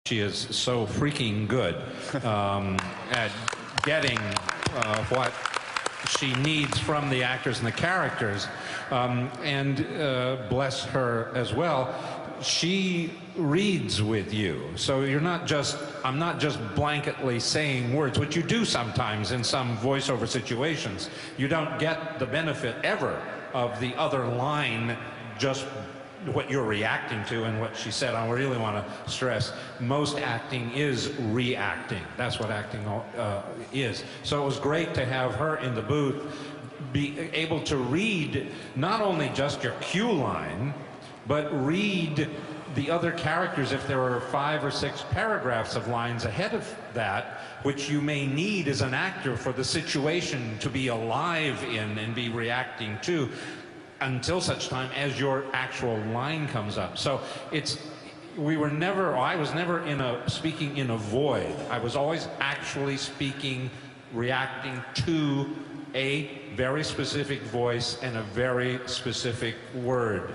She is so freaking good at getting what she needs from the actors and the characters, and bless her as well, she reads with you. So you're not just, I'm not just blanketly saying words, which you do sometimes in some voiceover situations. You don't get the benefit ever of the other line, just what you're reacting to and what she said. I really want to stress, most acting is reacting. That's what acting is. So it was great to have her in the booth, be able to read not only just your cue line, but read the other characters if there are 5 or 6 paragraphs of lines ahead of that, which you may need as an actor for the situation to be alive in and be reacting to, until such time as your actual line comes up. So it's, we were never, I was never speaking in a void. I was always actually speaking, reacting to a very specific voice and a very specific word,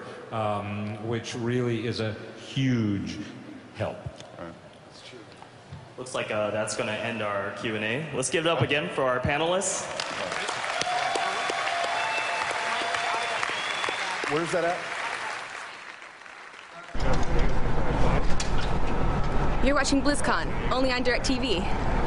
which really is a huge help. All right. That's true. Looks like that's going to end our Q&A. Let's give it up again for our panelists. Where's that at? You're watching BlizzCon, only on DirecTV.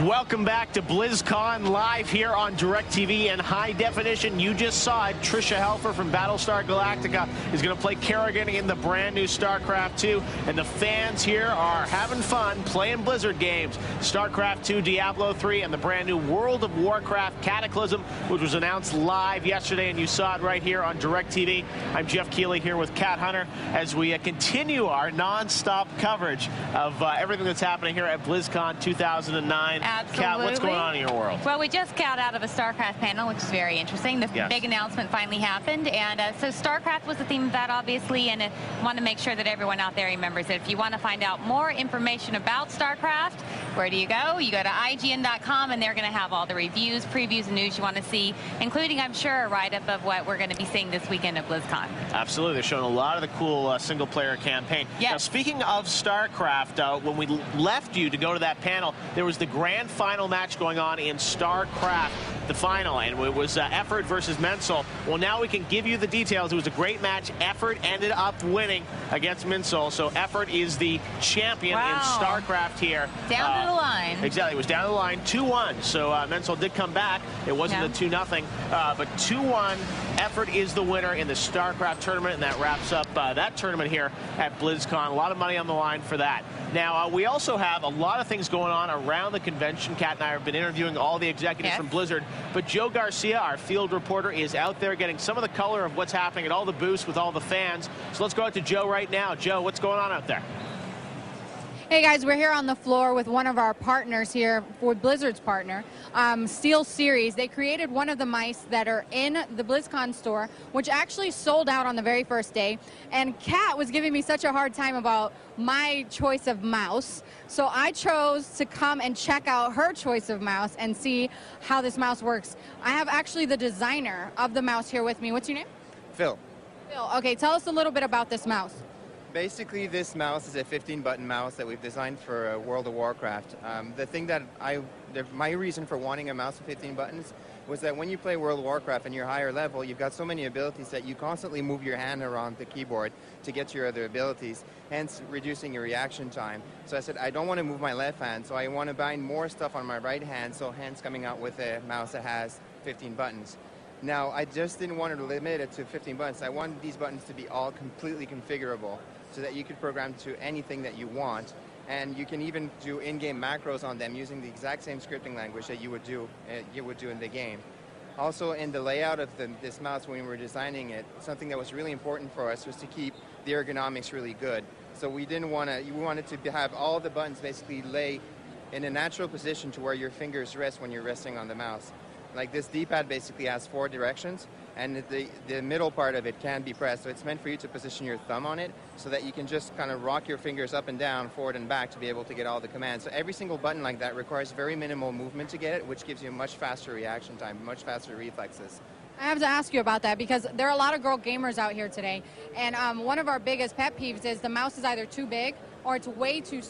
Welcome back to BlizzCon live here on DirecTV in high definition. You just saw it. Tricia Helfer from Battlestar Galactica is going to play Kerrigan in the brand new Starcraft 2. And the fans here are having fun playing Blizzard games. Starcraft 2, Diablo 3, and the brand new World of Warcraft Cataclysm, which was announced live yesterday, and you saw it right here on DirecTV. I'm Jeff Keighley here with Kat Hunter as we continue our non-stop coverage of everything that's happening here at BlizzCon 2009. Absolutely. Kat, what's going on in your world? Well, we just got out of a Starcraft panel, which is very interesting. The big announcement finally happened, and so Starcraft was the theme of that, obviously, and I want to make sure that everyone out there remembers it. If you want to find out more information about Starcraft, where do you go? You go to IGN.com, and they're going to have all the reviews, previews, and news you want to see, including, I'm sure, a write-up of what we're going to be seeing this weekend at BlizzCon. Absolutely. They're showing a lot of the cool single-player campaign. Yes. Now, speaking of Starcraft, when we left you to go to that panel, there was the grand final match going on in Starcraft, the final, and it was Effort versus Mengsk. Well, now we can give you the details. It was a great match. Effort ended up winning against Mengsk, so Effort is the champion in Starcraft here. Down to the line. Exactly. It was down to the line, 2-1. So Mengsk did come back. It wasn't a 2-0, but 2-1. Effort is the winner in the Starcraft tournament, and that wraps up that tournament here at BlizzCon. A lot of money on the line for that. Now, we also have a lot of things going on around the convention. Kat and I have been interviewing all the executives from Blizzard, but Joe Garcia, our field reporter, is out there getting some of the color of what's happening at all the booths with all the fans. So let's go out to Joe right now. Joe, what's going on out there? Hey guys, we're here on the floor with one of our partners here, with Blizzard's partner, Steel Series. They created one of the mice that are in the BlizzCon store, which actually sold out on the very first day. And Kat was giving me such a hard time about my choice of mouse. So I chose to come and check out her choice of mouse and see how this mouse works. I have actually the designer of the mouse here with me. What's your name? Phil. Phil, okay, tell us a little bit about this mouse. Basically, this mouse is a 15-button mouse that we've designed for World of Warcraft. The thing that my reason for wanting a mouse with 15 buttons was that when you play World of Warcraft and you're higher level, you've got so many abilities that you constantly move your hand around the keyboard to get to your other abilities, hence reducing your reaction time. So I said, I don't want to move my left hand, so I want to bind more stuff on my right hand, so hence coming out with a mouse that has 15 buttons. Now, I just didn't want to limit it to 15 buttons. I wanted these buttons to be all completely configurable, so that you could program to anything that you want, and you can even do in-game macros on them using the exact same scripting language that you would do in the game. Also, in the layout of this mouse, when we were designing it, something that was really important for us was to keep the ergonomics really good. So we wanted to have all the buttons basically lay in a natural position to where your fingers rest when you're resting on the mouse. Like this D-pad basically has 4 directions, and the middle part of it can be pressed. So it's meant for you to position your thumb on it so that you can just kind of rock your fingers up and down, forward and back to be able to get all the commands. So every single button like that requires very minimal movement to get it, which gives you a much faster reaction time, much faster reflexes. I have to ask you about that because there are a lot of girl gamers out here today, and one of our biggest pet peeves is the mouse is either too big or it's way too small.